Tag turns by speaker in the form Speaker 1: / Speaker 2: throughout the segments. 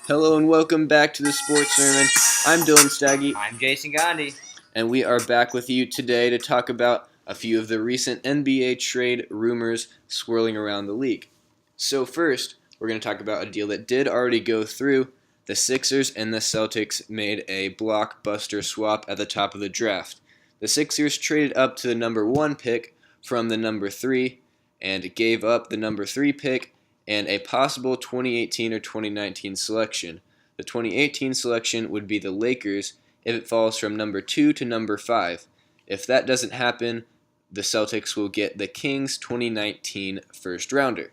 Speaker 1: Hello and welcome back to the Sports Sermon. I'm Dylan Staggy,
Speaker 2: I'm Jason Gandhi.
Speaker 1: and we are back with you today to talk about a few of the recent NBA trade rumors swirling around the league. So first, we're going to talk about a deal that did already go through. The Sixers and the Celtics made a blockbuster swap at the top of the draft. The Sixers traded up to the number 1 pick from the number 3 and gave up the number 3 pick and a possible 2018 or 2019 selection. The 2018 selection would be the Lakers if it falls from number 2 to number 5. If that doesn't happen, the Celtics will get the Kings 2019 first rounder.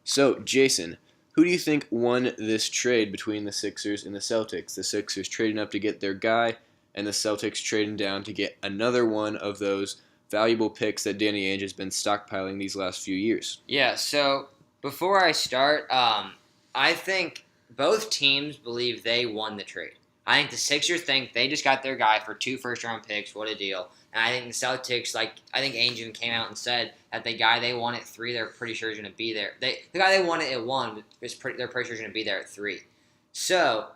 Speaker 1: So, Jason, who do you think won this trade between the Sixers and the Celtics? The Sixers trading up to get their guy, and the Celtics trading down to get another one of those valuable picks that Danny Ainge has been stockpiling these last few years.
Speaker 2: Yeah, so before I start, I think both teams believe they won the trade. I think the Sixers think they just got their guy for 2 first-round picks. What a deal. And I think the Celtics, I think Ainge even came out and said that the guy they want at 3, they're pretty sure is going to be there. The guy they wanted at 1, they're pretty sure is going to be there at 3. So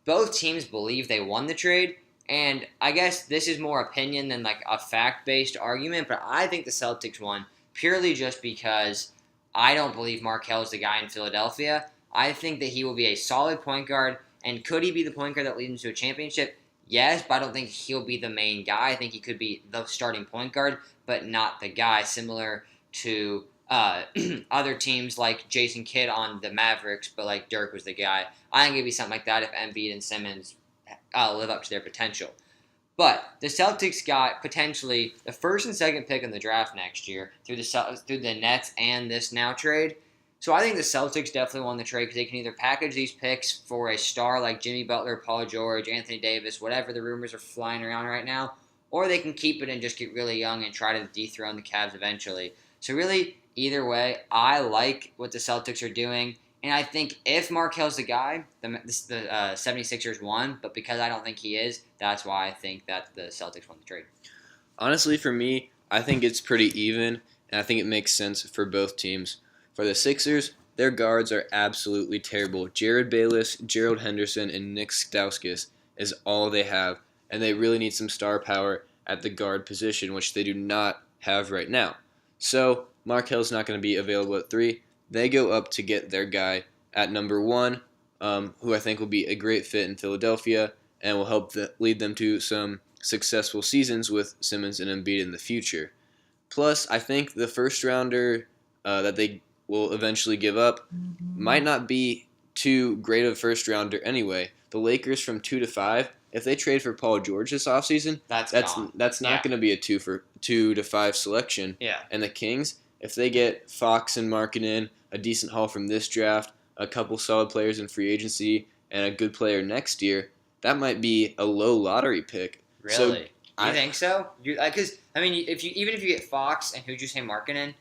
Speaker 2: both teams believe they won the trade. And I guess this is more opinion than like a fact-based argument, but I think the Celtics won purely just because I don't believe Markelle is the guy in Philadelphia. I think that he will be a solid point guard, and could he be the point guard that leads him to a championship? Yes, but I don't think he'll be the main guy. I think he could be the starting point guard, but not the guy, similar to other teams like Jason Kidd on the Mavericks, but like Dirk was the guy. I think it'd be something like that if Embiid and Simmons live up to their potential. But the Celtics got potentially the first and second pick in the draft next year through the Nets and this now trade. So I think the Celtics definitely won the trade because they can either package these picks for a star like Jimmy Butler, Paul George, Anthony Davis, whatever the rumors are flying around right now, or they can keep it and just get really young and try to dethrone the Cavs eventually. So really, either way, I like what the Celtics are doing. And I think if Markel's the guy, the 76ers won. But because I don't think he is, that's why I think that the Celtics won the trade.
Speaker 1: Honestly, for me, I think it's pretty even, and I think it makes sense for both teams. For the Sixers, their guards are absolutely terrible. Jared Bayless, Gerald Henderson, and Nick Stauskas is all they have, and they really need some star power at the guard position, which they do not have right now. So, Markel's not going to be available at 3. They go up to get their guy at number 1, who I think will be a great fit in Philadelphia and will help lead them to some successful seasons with Simmons and Embiid in the future. Plus, I think the first rounder that they will eventually give up might not be too great of a first rounder anyway. The Lakers from 2 to 5, if they trade for Paul George this offseason, that's not going to be a 2 to 5 selection.
Speaker 2: Yeah.
Speaker 1: And the Kings, if they get Fox and Markkanen, a decent haul from this draft, a couple solid players in free agency, and a good player next year, that might be a low lottery pick.
Speaker 2: Really? You think so? Because even if you get Fox and who'd you say Markkanen?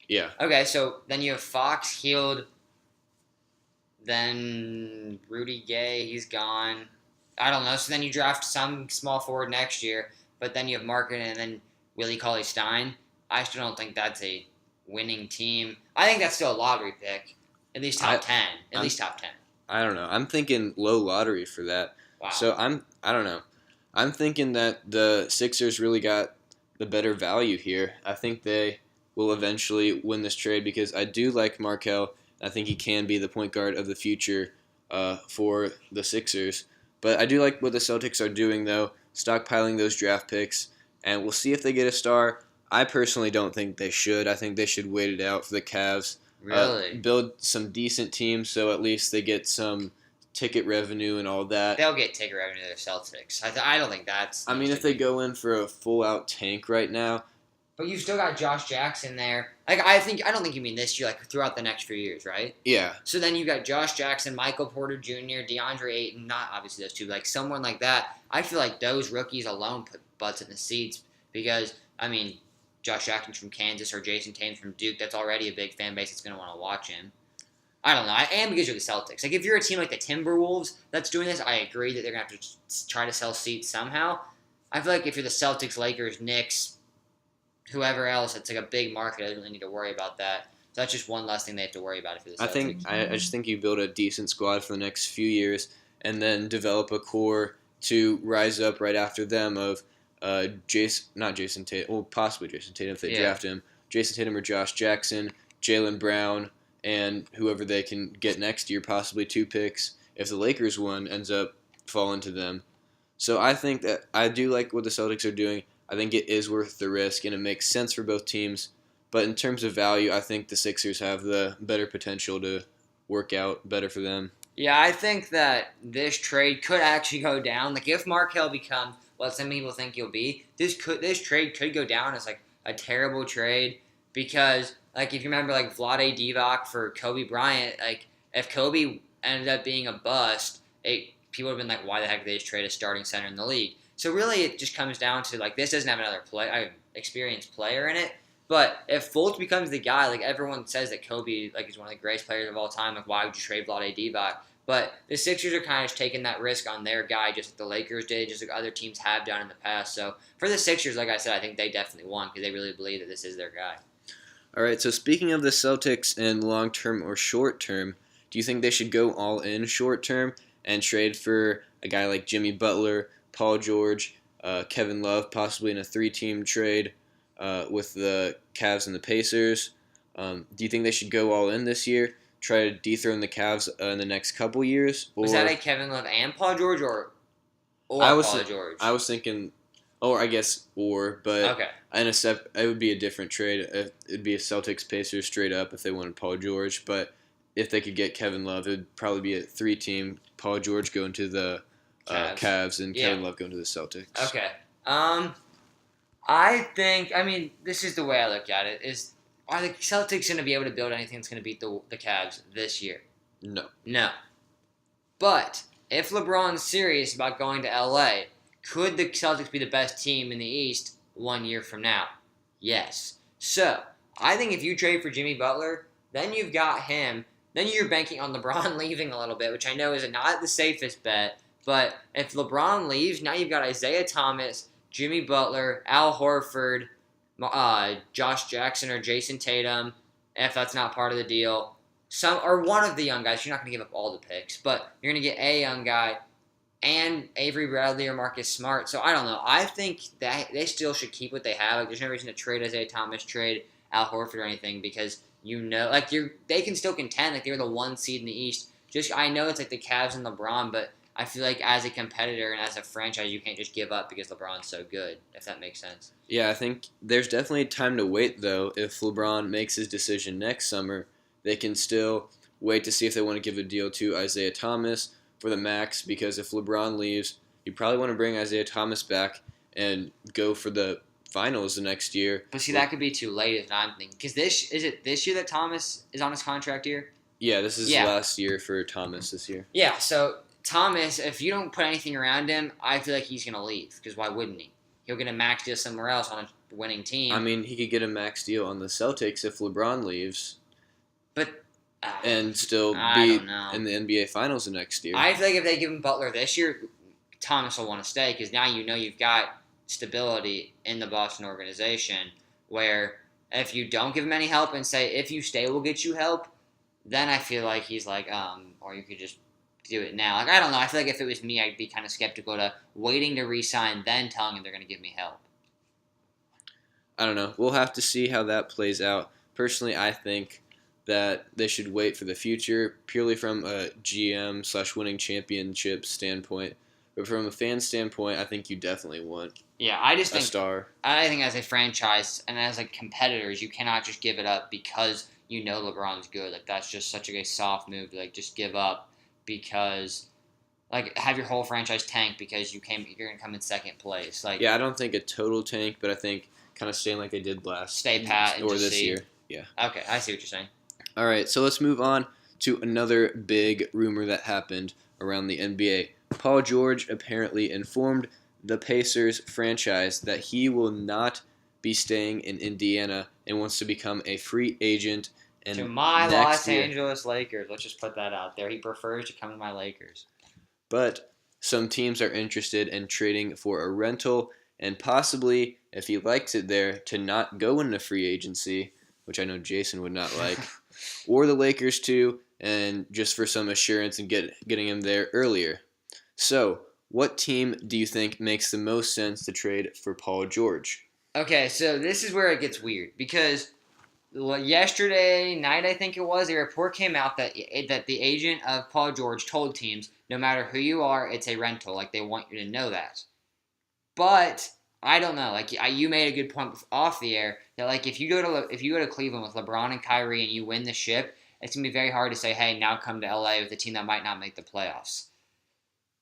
Speaker 1: Yeah.
Speaker 2: Okay, so then you have Fox, Hield, then Rudy Gay, he's gone. I don't know. So then you draft some small forward next year, but then you have Markkanen and then Willie Cauley-Stein. I still don't think that's a winning team. I think that's still a lottery pick. At least top 10. At least top 10.
Speaker 1: I don't know. I'm thinking low lottery for that.
Speaker 2: Wow.
Speaker 1: So I don't know. I'm thinking that the Sixers really got the better value here. I think they will eventually win this trade because I do like Markelle. I think he can be the point guard of the future for the Sixers. But I do like what the Celtics are doing, though, stockpiling those draft picks. And we'll see if they get a star. I personally don't think they should. I think they should wait it out for the Cavs.
Speaker 2: Really?
Speaker 1: Build some decent teams so at least they get some ticket revenue and all that.
Speaker 2: They'll get ticket revenue to the Celtics. I don't think that's...
Speaker 1: I mean, if they go in for a full-out tank right now...
Speaker 2: But you've still got Josh Jackson there. I don't think you mean this year, like throughout the next few years, right?
Speaker 1: Yeah.
Speaker 2: So then you've got Josh Jackson, Michael Porter Jr., DeAndre Ayton, not obviously those two, but like someone like that. I feel like those rookies alone put butts in the seats because, Josh Jackson's from Kansas or Jason Tatum's from Duke. That's already a big fan base that's going to want to watch him. I don't know. And because you're the Celtics. Like, if you're a team like the Timberwolves that's doing this, I agree that they're going to have to try to sell seats somehow. I feel like if you're the Celtics, Lakers, Knicks, whoever else, it's like a big market. I don't really need to worry about that. So that's just one less thing they have to worry about for the Celtics.
Speaker 1: I just think you build a decent squad for the next few years, and then develop a core to rise up right after them of not Jason Tatum, well, possibly Jason Tatum if they draft him, Jason Tatum or Josh Jackson, Jaylen Brown, and whoever they can get next year, possibly 2 picks if the Lakers one ends up falling to them. So I think that I do like what the Celtics are doing. I think it is worth the risk, and it makes sense for both teams. But in terms of value, I think the Sixers have the better potential to work out better for them.
Speaker 2: Yeah, I think that this trade could actually go down. Like, if Markelle becomes what some people think he'll be, this trade could go down as, like, a terrible trade because, like, if you remember, like, Vlade Divac for Kobe Bryant, like, if Kobe ended up being a bust, people would have been like, why the heck did they just trade a starting center in the league? So really it just comes down to, like, this doesn't have another experienced player in it. But if Fultz becomes the guy, like, everyone says that Kobe, like, is one of the greatest players of all time, like, why would you trade Vlade Divac? But the Sixers are kind of just taking that risk on their guy, just like the Lakers did, just like other teams have done in the past. So for the Sixers, like I said, I think they definitely won because they really believe that this is their guy.
Speaker 1: All right, so speaking of the Celtics in long-term or short-term, do you think they should go all in short-term and trade for a guy like Jimmy Butler, Paul George, Kevin Love, possibly in a 3-team trade with the Cavs and the Pacers? Do you think they should go all in this year, try to dethrone the Cavs in the next couple years?
Speaker 2: Was that a Kevin Love and Paul George or
Speaker 1: Paul
Speaker 2: George?
Speaker 1: I was thinking, I guess but
Speaker 2: okay.
Speaker 1: It would be a different trade. It'd be a Celtics Pacers straight up if they wanted Paul George, but if they could get Kevin Love, it would probably be a 3-team. Paul George going to the Cavs and Kevin Love going to the Celtics.
Speaker 2: Okay. I think, this is the way I look at it, are the Celtics going to be able to build anything that's going to beat the Cavs this year? No. But if LeBron's serious about going to LA, could the Celtics be the best team in the East 1 year from now? Yes. So, I think if you trade for Jimmy Butler, then you've got him. Then you're banking on LeBron leaving a little bit, which I know is not the safest bet. But if LeBron leaves, now you've got Isaiah Thomas, Jimmy Butler, Al Horford, Josh Jackson or Jason Tatum, if that's not part of the deal. Or one of the young guys. You're not going to give up all the picks, but you're going to get a young guy and Avery Bradley or Marcus Smart. So I don't know. I think that they still should keep what they have. Like, there's no reason to trade Isaiah Thomas, trade Al Horford or anything because they can still contend. Like, they're the 1 seed in the East. I know it's like the Cavs and LeBron, but I feel like as a competitor and as a franchise, you can't just give up because LeBron's so good, if that makes sense.
Speaker 1: Yeah, I think there's definitely time to wait, though. If LeBron makes his decision next summer, they can still wait to see if they want to give a deal to Isaiah Thomas for the max, because if LeBron leaves, you probably want to bring Isaiah Thomas back and go for the finals the next year.
Speaker 2: But see, that could be too late is what I'm thinking. Because is it this year that Thomas is on his contract year?
Speaker 1: Yeah, this is last year for Thomas this year.
Speaker 2: Yeah, so Thomas, if you don't put anything around him, I feel like he's going to leave. Because why wouldn't he? He'll get a max deal somewhere else on a winning team.
Speaker 1: I mean, he could get a max deal on the Celtics if LeBron leaves.
Speaker 2: But
Speaker 1: and still be in the NBA Finals the next year.
Speaker 2: I feel like if they give him Butler this year, Thomas will want to stay because now you've got stability in the Boston organization where if you don't give him any help and say, if you stay, we'll get you help, then I feel like he's like, or you could just do it now. Like, I don't know. I feel like if it was me, I'd be kind of skeptical to waiting to re-sign, then telling him they're going to give me help.
Speaker 1: I don't know. We'll have to see how that plays out. Personally, I think that they should wait for the future, purely from a GM/winning championship standpoint. But from a fan standpoint, I think you definitely want a star.
Speaker 2: I think as a franchise and as like competitors, you cannot just give it up because you know LeBron's good. Like, that's just such a soft move to like just give up because like have your whole franchise tank because you're gonna come in second place. Like,
Speaker 1: yeah, I don't think a total tank, but I think kind of staying like they did
Speaker 2: stay pat
Speaker 1: or this year. Yeah.
Speaker 2: Okay, I see what you're saying.
Speaker 1: All right, so let's move on to another big rumor that happened around the NBA. Paul George apparently informed the Pacers franchise that he will not be staying in Indiana and wants to become a free agent. And
Speaker 2: to my Los Angeles Lakers. Let's just put that out there. He prefers to come to my Lakers.
Speaker 1: But some teams are interested in trading for a rental and possibly, if he likes it there, to not go into free agency. which I know Jason would not like, or the Lakers too, and just for some assurance and getting him there earlier. So, what team do you think makes the most sense to trade for Paul George?
Speaker 2: Okay, so this is where it gets weird because yesterday night, I think it was, a report came out that the agent of Paul George told teams, no matter who you are, it's a rental. Like, they want you to know that. But I don't know. Like, you made a good point off the air that, like, if you go to Cleveland with LeBron and Kyrie and you win the ship, it's gonna be very hard to say, hey, now come to LA with a team that might not make the playoffs.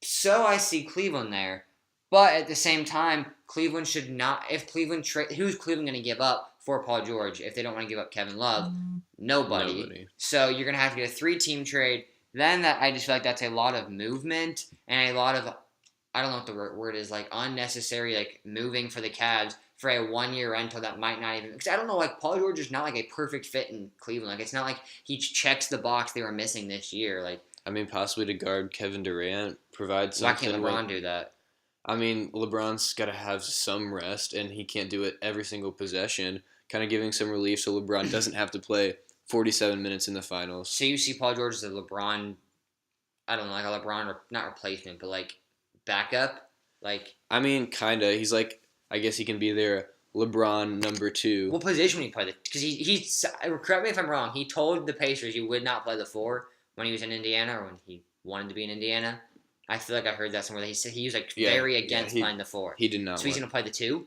Speaker 2: So I see Cleveland there. But at the same time, Cleveland should not. If Cleveland who's Cleveland going to give up for Paul George if they don't want to give up Kevin Love? Nobody. So you're going to have to get a 3-team trade. Then I just feel like that's a lot of movement and a lot of, I don't know what the word is, like unnecessary, like moving for the Cavs for a 1-year rental that might not even, because I don't know, like Paul George is not like a perfect fit in Cleveland. Like, it's not like he checks the box they were missing this year. Like,
Speaker 1: I mean, possibly to guard Kevin Durant, provide something.
Speaker 2: Why can't LeBron do that?
Speaker 1: I mean, LeBron's got to have some rest, and he can't do it every single possession, kind of giving some relief so LeBron doesn't have to play 47 minutes in the finals.
Speaker 2: So you see Paul George as a LeBron, I don't know, like a LeBron, not replacement, but like backup? Like,
Speaker 1: I mean, kind of. He's like, I guess he can be their LeBron number 2.
Speaker 2: What position would he play? Because he correct me if I'm wrong, he told the Pacers he would not play the 4 when he was in Indiana or when he wanted to be in Indiana. I feel like I heard that somewhere that he said he was like very against playing the 4.
Speaker 1: He did not.
Speaker 2: So he's gonna play the 2.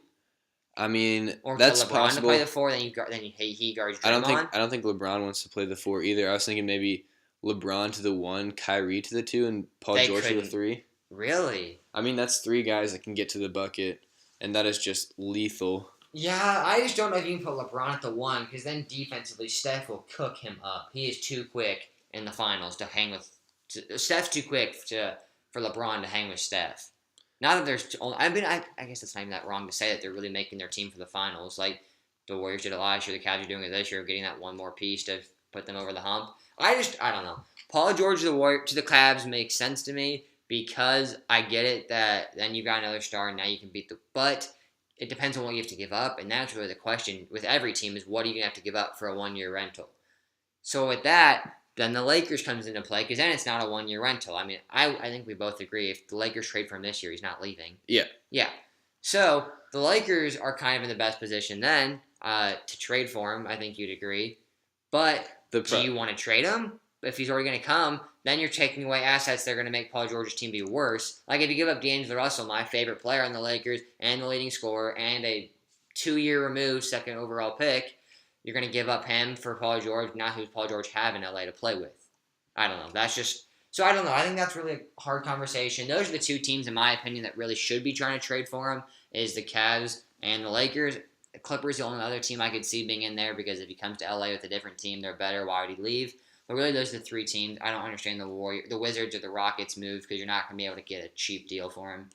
Speaker 1: I mean,
Speaker 2: or
Speaker 1: that's
Speaker 2: LeBron
Speaker 1: possible.
Speaker 2: To play the 4, then he guards Draymond.
Speaker 1: I don't think LeBron wants to play the 4 either. I was thinking maybe LeBron to the 1, Kyrie to the 2, and Paul George to the 3.
Speaker 2: Really?
Speaker 1: I mean, that's 3 guys that can get to the bucket, and that is just lethal.
Speaker 2: Yeah, I just don't know if you can put LeBron at the 1, because then defensively, Steph will cook him up. He is too quick in the finals to hang with. Steph's too quick for LeBron to hang with Steph. Not that there's only, I guess it's not even that wrong to say that they're really making their team for the finals. Like the Warriors did it last year, the Cavs are doing it this year, getting that one more piece to put them over the hump. I don't know. Paul George to the Cavs makes sense to me because I get it that then you got another star and now you can beat but it depends on what you have to give up, and that's really the question with every team is what are you gonna have to give up for a 1-year rental. So with that, then the Lakers comes into play because then it's not a 1-year rental. I mean, I think we both agree if the Lakers trade for him this year, he's not leaving.
Speaker 1: Yeah.
Speaker 2: Yeah. So the Lakers are kind of in the best position then to trade for him. I think you'd agree. But do you want to trade him? If he's already going to come, then you're taking away assets that are going to make Paul George's team be worse. Like if you give up DeAndre Russell, my favorite player on the Lakers, and the leading scorer, and a 2-year removed second overall pick, you're going to give up him for Paul George, not who Paul George have in LA to play with. I don't know. That's just... So I don't know. I think that's really a hard conversation. Those are the 2 teams, in my opinion, that really should be trying to trade for him, is the Cavs and the Lakers. The Clippers, the only other team I could see being in there, because if he comes to LA with a different team, they're better. Why would he leave? But really, those are the 3 teams. I don't understand the Wizards or the Rockets move because you're not going to be able to get a cheap deal for him.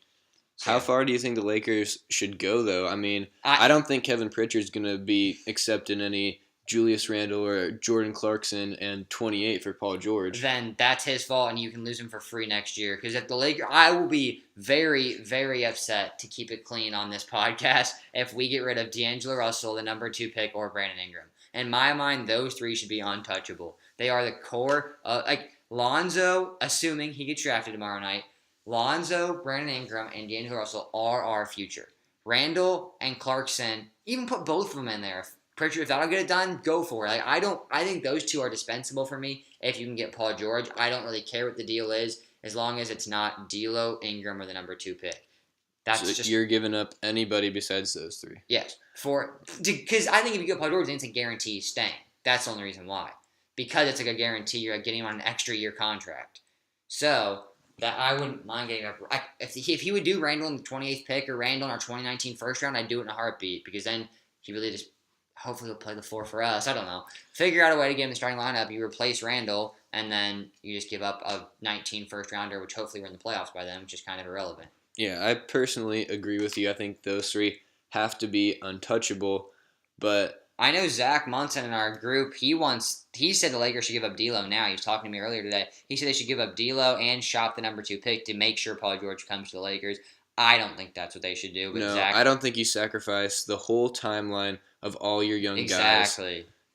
Speaker 1: So, how far do you think the Lakers should go, though? I mean, I don't think Kevin Pritchard's going to be accepting any Julius Randle or Jordan Clarkson and 28 for Paul George.
Speaker 2: Then that's his fault, and you can lose him for free next year. Because if the Lakers, I will be very, very upset, to keep it clean on this podcast, if we get rid of D'Angelo Russell, the number 2 pick, or Brandon Ingram. In my mind, those 3 should be untouchable. They are the core of, like, Lonzo, assuming he gets drafted tomorrow night, Lonzo, Brandon Ingram, and D'Angelo Russell are our future. Randall and Clarkson, even put both of them in there. Pritchard, if that'll get it done, go for it. Like, I think those 2 are dispensable for me if you can get Paul George. I don't really care what the deal is as long as it's not D'Lo, Ingram, or the number 2 pick.
Speaker 1: So you're giving up anybody besides those 3?
Speaker 2: Yes. Because I think if you get Paul George, then it's a guarantee he's staying. That's the only reason why. Because it's like a guarantee you're getting him on an extra year contract. So that I wouldn't mind getting up. If he would do Randall in the 28th pick or Randall in our 2019 first round, I'd do it in a heartbeat, because then he really just hopefully he'll play the 4 for us. I don't know. Figure out a way to get him the starting lineup. You replace Randall, and then you just give up a 19 first rounder, which hopefully we're in the playoffs by then, which is kind of irrelevant.
Speaker 1: Yeah, I personally agree with you. I think those 3 have to be untouchable, but
Speaker 2: I know Zach Munson in our group, he said the Lakers should give up D'Lo now. He was talking to me earlier today. He said they should give up D'Lo and shop the number 2 pick to make sure Paul George comes to the Lakers. I don't think that's what they should do. But
Speaker 1: no,
Speaker 2: Zach,
Speaker 1: I don't think you sacrifice the whole timeline of all your young guys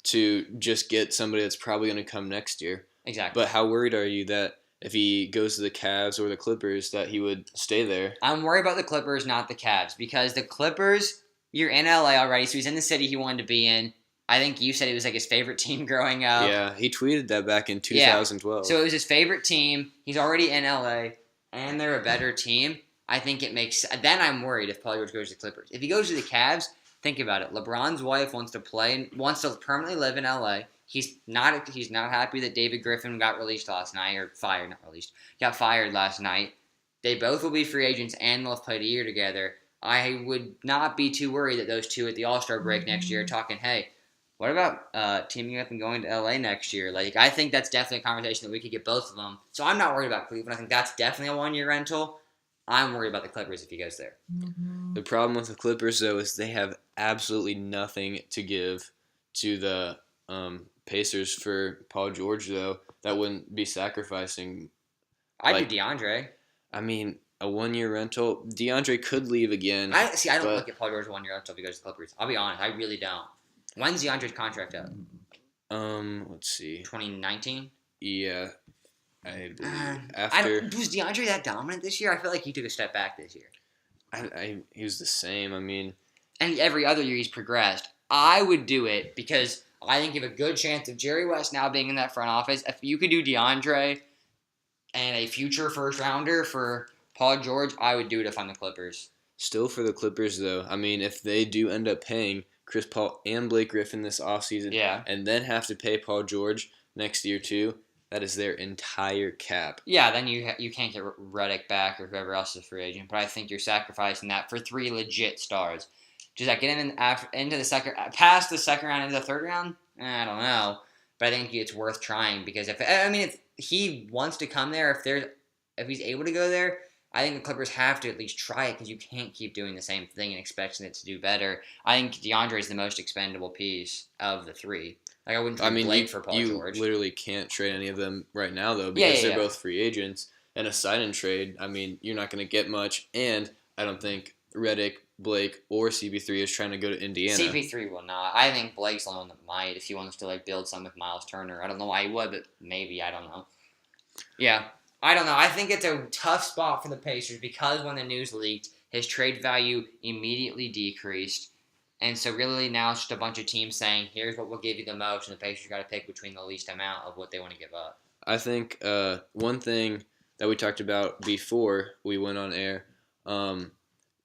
Speaker 1: to just get somebody that's probably going to come next year.
Speaker 2: Exactly.
Speaker 1: But how worried are you that if he goes to the Cavs or the Clippers that he would stay there?
Speaker 2: I'm worried about the Clippers, not the Cavs, because the Clippers, you're in LA already, so he's in the city he wanted to be in. I think you said it was like his favorite team growing up.
Speaker 1: Yeah, he tweeted that back in 2012.
Speaker 2: Yeah. So it was his favorite team. He's already in LA, and they're a better team. I think it makes. Then I'm worried if Paul George goes to the Clippers. If he goes to the Cavs, think about it. LeBron's wife wants to permanently live in LA. He's not happy that David Griffin got released last night, or fired, not released. Got fired last night. They both will be free agents, and they'll have played a year together. I would not be too worried that those two at the All-Star break next year are talking, hey, what about teaming up and going to LA next year? Like, I think that's definitely a conversation that we could get both of them. So I'm not worried about Cleveland. I think that's definitely a one-year rental. I'm worried about the Clippers if he goes there.
Speaker 1: The problem with the Clippers, though, is they have absolutely nothing to give to the Pacers for Paul George, though. That wouldn't be sacrificing.
Speaker 2: I'd do DeAndre.
Speaker 1: I mean, a one-year rental. DeAndre could leave again.
Speaker 2: I don't look at Paul George one-year rental if he goes to the Clippers. I'll be honest. I really don't. When's DeAndre's contract up?
Speaker 1: Let's see.
Speaker 2: 2019?
Speaker 1: Yeah. I believe after.
Speaker 2: Was DeAndre that dominant this year? I feel like he took a step back this year.
Speaker 1: He was the same. I mean.
Speaker 2: And every other year he's progressed. I would do it because I think you have a good chance of Jerry West now being in that front office. If you could do DeAndre and a future first rounder for Paul George, I would do it if I'm the Clippers.
Speaker 1: Still for the Clippers, though. I mean, if they do end up paying Chris Paul and Blake Griffin this offseason, and then have to pay Paul George next year too, that is their entire cap.
Speaker 2: Yeah, then you can't get Redick back or whoever else is a free agent. But I think you're sacrificing that for three legit stars. Does that get him into the past the second round into the third round? I don't know, but I think it's worth trying because if he wants to come there, if he's able to go there, I think the Clippers have to at least try it because you can't keep doing the same thing and expecting it to do better. I think DeAndre is the most expendable piece of the three. Like I wouldn't trade Blake for Paul George.
Speaker 1: You literally can't trade any of them right now though because they're both free agents. And a sign-and trade, I mean, you're not going to get much. And I don't think Redick, Blake, or CP3 is trying to go to Indiana.
Speaker 2: CP3 will not. I think Blake's the one that might if he wants to build some with Miles Turner. I don't know why he would, but maybe. I don't know. Yeah. I don't know. I think it's a tough spot for the Pacers because when the news leaked, his trade value immediately decreased. And so really now it's just a bunch of teams saying, here's what we'll give you the most, and the Pacers got to pick between the least amount of what they want to give up.
Speaker 1: I think one thing that we talked about before we went on air,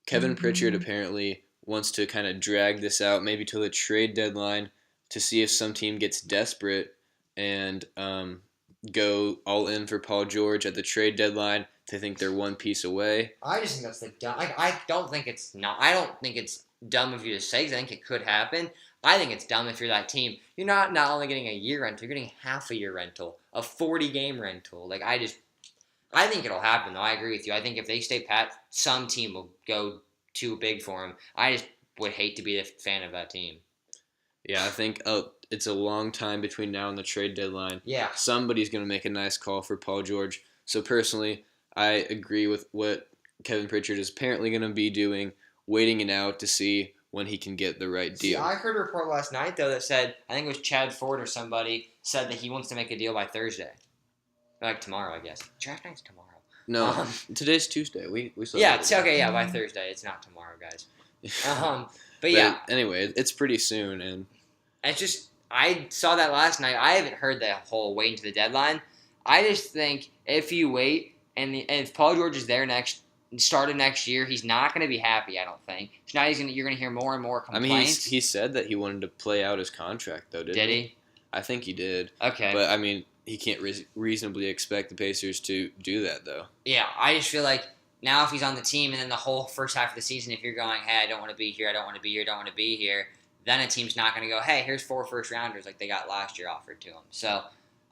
Speaker 1: Kevin Pritchard apparently wants to kind of drag this out maybe till the trade deadline to see if some team gets desperate and go all in for Paul George at the trade deadline. They think they're one piece away.
Speaker 2: I just think that's the dumb. I don't think it's not. I don't think it's dumb of you to say because I think it could happen. I think it's dumb if you're that team. You're not only getting a year rental, you're getting half a year rental, a 40-game rental. I think it'll happen though. I agree with you. I think if they stay pat, some team will go too big for him. I just would hate to be a fan of that team.
Speaker 1: Yeah, I think it's a long time between now and the trade deadline.
Speaker 2: Yeah.
Speaker 1: Somebody's going to make a nice call for Paul George. So personally, I agree with what Kevin Pritchard is apparently going to be doing, waiting it out to see when he can get the right deal.
Speaker 2: See, I heard a report last night, though, that said, I think it was Chad Ford or somebody, said that he wants to make a deal by Thursday. Like tomorrow, I guess. Draft night's tomorrow.
Speaker 1: No, today's Tuesday. We
Speaker 2: yeah, it's okay. Yeah, by Thursday. It's not tomorrow, guys. But yeah.
Speaker 1: Anyway, it's pretty soon, and
Speaker 2: it's just I saw that last night. I haven't heard the whole waiting to the deadline. I just think if you wait and if Paul George is there start of next year, he's not going to be happy. I don't think. So now you're going to hear more and more complaints.
Speaker 1: I mean, he said that he wanted to play out his contract, though, didn't he?
Speaker 2: Did he?
Speaker 1: I think he did.
Speaker 2: Okay.
Speaker 1: But I mean, he can't reasonably expect the Pacers to do that, though.
Speaker 2: Yeah, I just feel like now if he's on the team and then the whole first half of the season, if you're going, hey, I don't want to be here, I don't want to be here, I don't want to be here, then a team's not going to go, hey, here's 4 first-rounders like they got last year offered to them. So,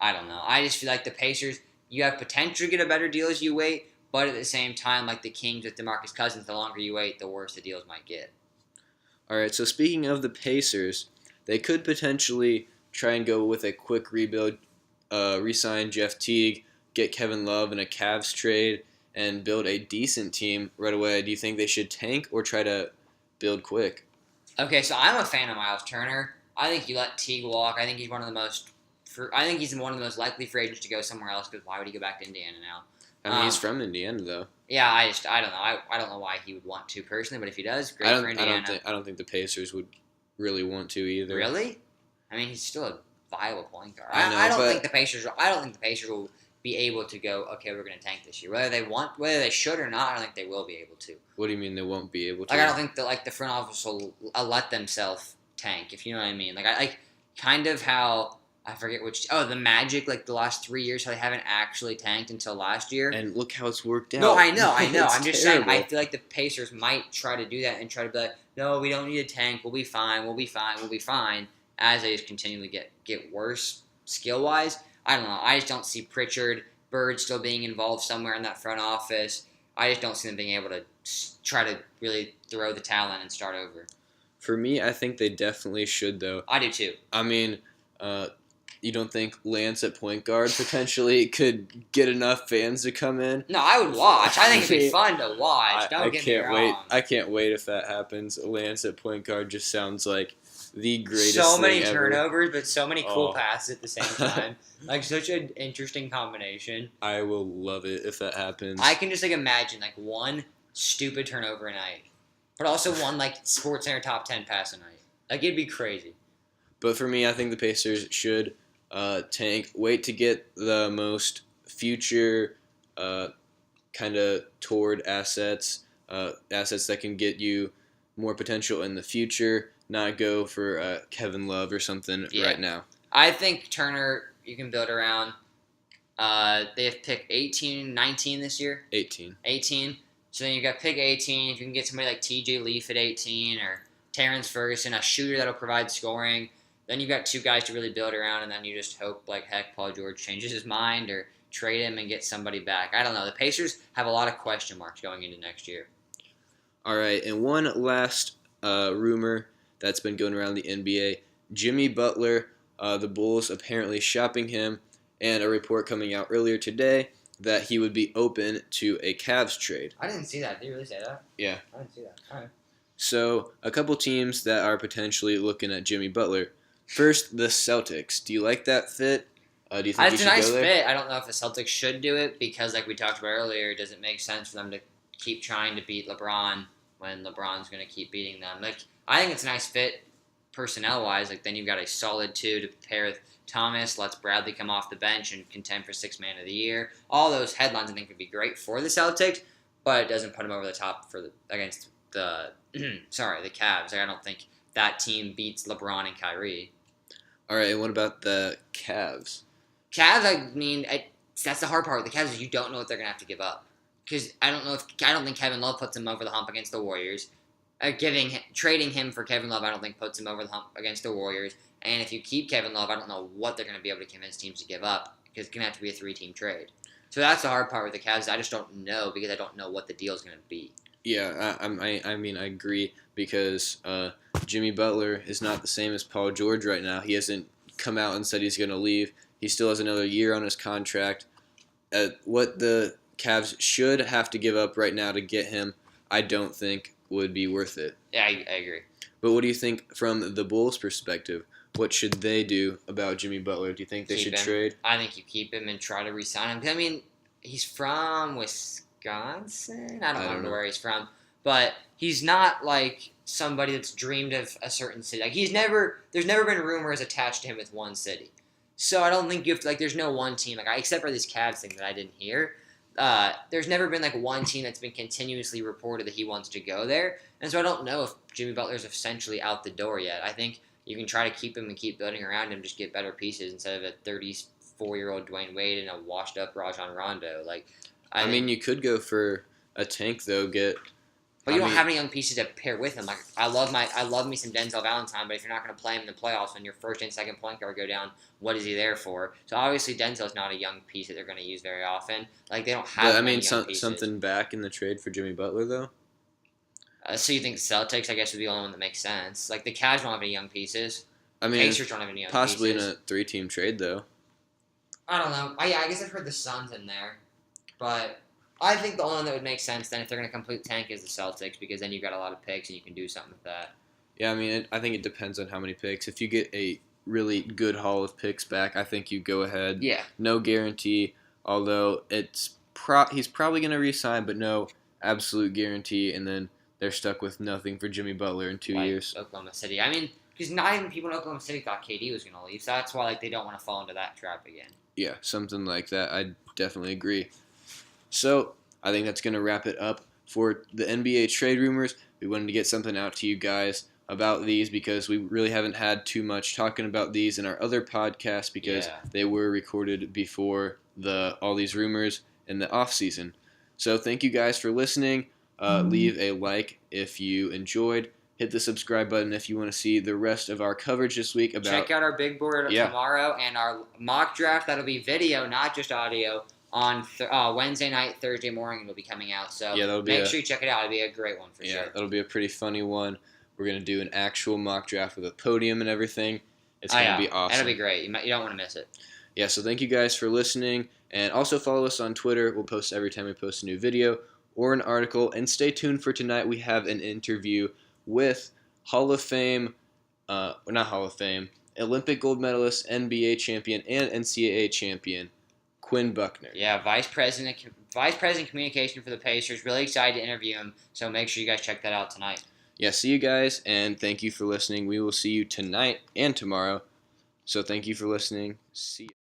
Speaker 2: I don't know. I just feel like the Pacers, you have potential to get a better deal as you wait, but at the same time, like the Kings with DeMarcus Cousins, the longer you wait, the worse the deals might get.
Speaker 1: All right, so speaking of the Pacers, they could potentially try and go with a quick rebuild, re-sign Jeff Teague, get Kevin Love in a Cavs trade, and build a decent team right away. Do you think they should tank or try to build quick?
Speaker 2: Okay, so I'm a fan of Miles Turner. I think you let Teague walk. I think he's one of the most. I think he's one of the most likely free agents to go somewhere else. Because why would he go back to Indiana now?
Speaker 1: I mean, he's from Indiana though.
Speaker 2: Yeah, I don't know. I don't know why he would want to personally, but if he does, great for Indiana.
Speaker 1: I don't think the Pacers would really want to either.
Speaker 2: Really? I mean, he's still a viable point guard.
Speaker 1: I
Speaker 2: don't think the Pacers will be able to go. Okay, we're going to tank this year. Whether they should or not, I don't think they will be able to.
Speaker 1: What do you mean they won't be able to?
Speaker 2: Like, I don't think that the front office will let themselves tank. If you know what I mean. Like kind of how. I forget the Magic, like the last 3 years, how they haven't actually tanked until last year.
Speaker 1: And look how it's worked out.
Speaker 2: No, I know. I'm just saying,
Speaker 1: terrible.
Speaker 2: I feel like the Pacers might try to do that and try to be like, no, we don't need a tank. We'll be fine. As they just continually get worse skill-wise. I don't know. I just don't see Pritchard, Bird still being involved somewhere in that front office. I just don't see them being able to try to really throw the towel in and start over.
Speaker 1: For me, I think they definitely should, though.
Speaker 2: I do, too.
Speaker 1: I mean, you don't think Lance at point guard potentially could get enough fans to come in?
Speaker 2: No, I would watch. I think it'd be fun to watch. Don't get me wrong.
Speaker 1: I can't wait if that happens. Lance at point guard just sounds like the greatest
Speaker 2: so many
Speaker 1: thing
Speaker 2: turnovers, but so many cool passes at the same time. Like, such an interesting combination.
Speaker 1: I will love it if that happens.
Speaker 2: I can just, imagine, one stupid turnover a night, but also one, SportsCenter top 10 pass a night. It'd be crazy.
Speaker 1: But for me, I think the Pacers should tank, wait to get the most future kind of toward assets that can get you more potential in the future, not go for Kevin Love or something right now.
Speaker 2: I think Turner, you can build around. They have pick 18, 19 this year.
Speaker 1: 18.
Speaker 2: So then you got pick 18. If you can get somebody like TJ Leaf at 18 or Terrence Ferguson, a shooter that'll provide scoring, then you've got two guys to really build around, and then you just hope, Paul George changes his mind or trade him and get somebody back. I don't know. The Pacers have a lot of question marks going into next year.
Speaker 1: All right, and one last rumor that's been going around the NBA. Jimmy Butler, the Bulls apparently shopping him, and a report coming out earlier today that he would be open to a Cavs trade.
Speaker 2: I didn't see that. Did you really say that?
Speaker 1: Yeah.
Speaker 2: I didn't see that. All right.
Speaker 1: So, a couple teams that are potentially looking at Jimmy Butler. First, the Celtics. Do you like that fit? Do you think
Speaker 2: It's
Speaker 1: he
Speaker 2: a
Speaker 1: should
Speaker 2: nice
Speaker 1: go there?
Speaker 2: fit. I don't know if the Celtics should do it because, like we talked about earlier, does it make sense for them to keep trying to beat LeBron when LeBron's going to keep beating them? I think it's a nice fit personnel-wise. Then you've got a solid two to pair with Thomas, lets Bradley come off the bench and contend for Sixth Man of the Year. All those headlines I think would be great for the Celtics, but it doesn't put them over the top against the the Cavs. I don't think that team beats LeBron and Kyrie.
Speaker 1: All right, and what about the Cavs?
Speaker 2: Cavs, that's the hard part with the Cavs is you don't know what they're gonna have to give up because I don't think Kevin Love puts them over the hump against the Warriors. Trading him for Kevin Love, I don't think puts him over the hump against the Warriors. And if you keep Kevin Love, I don't know what they're going to be able to convince teams to give up because it's going to have to be a 3-team trade. So that's the hard part with the Cavs. I just don't know because I don't know what the deal is going to be.
Speaker 1: Yeah, I agree because Jimmy Butler is not the same as Paul George right now. He hasn't come out and said he's going to leave. He still has another year on his contract. What the Cavs should have to give up right now to get him, I don't think would be worth it.
Speaker 2: Yeah, I agree.
Speaker 1: But what do you think from the Bulls' perspective? What should they do about Jimmy Butler? Do you think they should trade?
Speaker 2: I think you keep him and try to re-sign him. He's from Wisconsin. I don't remember where he's from. But he's not somebody that's dreamed of a certain city. There's never been rumors attached to him with one city. So I don't think you have to, there's no one team. Except for this Cavs thing that I didn't hear. There's never been one team that's been continuously reported that he wants to go there. And so I don't know if Jimmy Butler's essentially out the door yet. I think you can try to keep him and keep building around him, just get better pieces instead of a 34-year-old Dwayne Wade and a washed-up Rajon Rondo.
Speaker 1: I mean, you could go for a tank though.
Speaker 2: But you don't have any young pieces to pair with him. I love me some Denzel Valentine, but if you're not going to play him in the playoffs when your first and second point guard go down, what is he there for? So obviously Denzel's not a young piece that they're going to use very often. They don't have. But, young pieces.
Speaker 1: Something back in the trade for Jimmy Butler though.
Speaker 2: So you think the Celtics, I guess, would be the only one that makes sense. The Cavs don't have any young pieces.
Speaker 1: I mean,
Speaker 2: Pacers don't have any young
Speaker 1: possibly
Speaker 2: pieces.
Speaker 1: in a 3-team trade though.
Speaker 2: I don't know. I guess I've heard the Suns in there, but I think the only one that would make sense then if they're going to complete tank is the Celtics because then you've got a lot of picks and you can do something with that.
Speaker 1: Yeah, I mean, I think it depends on how many picks. If you get a really good haul of picks back, I think you go ahead.
Speaker 2: Yeah.
Speaker 1: No guarantee, although he's probably going to re-sign, but no absolute guarantee, and then they're stuck with nothing for Jimmy Butler in 2
Speaker 2: Like
Speaker 1: years.
Speaker 2: Oklahoma City. I mean, because not even people in Oklahoma City thought KD was going to leave, so that's why they don't want to fall into that trap again.
Speaker 1: Yeah, something like that. I definitely agree. So I think that's going to wrap it up for the NBA trade rumors. We wanted to get something out to you guys about these because we really haven't had too much talking about these in our other podcasts because they were recorded before all these rumors in the off season. So thank you guys for listening. Leave a like if you enjoyed. Hit the subscribe button if you want to see the rest of our coverage this week.
Speaker 2: Check out our big board tomorrow and our mock draft. That'll be video, not just audio, on Wednesday night, Thursday morning. It'll be coming out. So make sure you check it out. It'll be a great one for sure. Yeah,
Speaker 1: that'll be a pretty funny one. We're going to do an actual mock draft with a podium and everything. It's going to be awesome.
Speaker 2: That'll be great. You don't want to miss it.
Speaker 1: Yeah, so thank you guys for listening. And also follow us on Twitter. We'll post every time we post a new video or an article. And stay tuned for tonight. We have an interview with Hall of Fame, not Hall of Fame, Olympic gold medalist, NBA champion, and NCAA champion, Quinn Buckner.
Speaker 2: Yeah, Vice President Communication for the Pacers. Really excited to interview him, so make sure you guys check that out tonight.
Speaker 1: Yeah, see you guys, and thank you for listening. We will see you tonight and tomorrow. So thank you for listening. See you.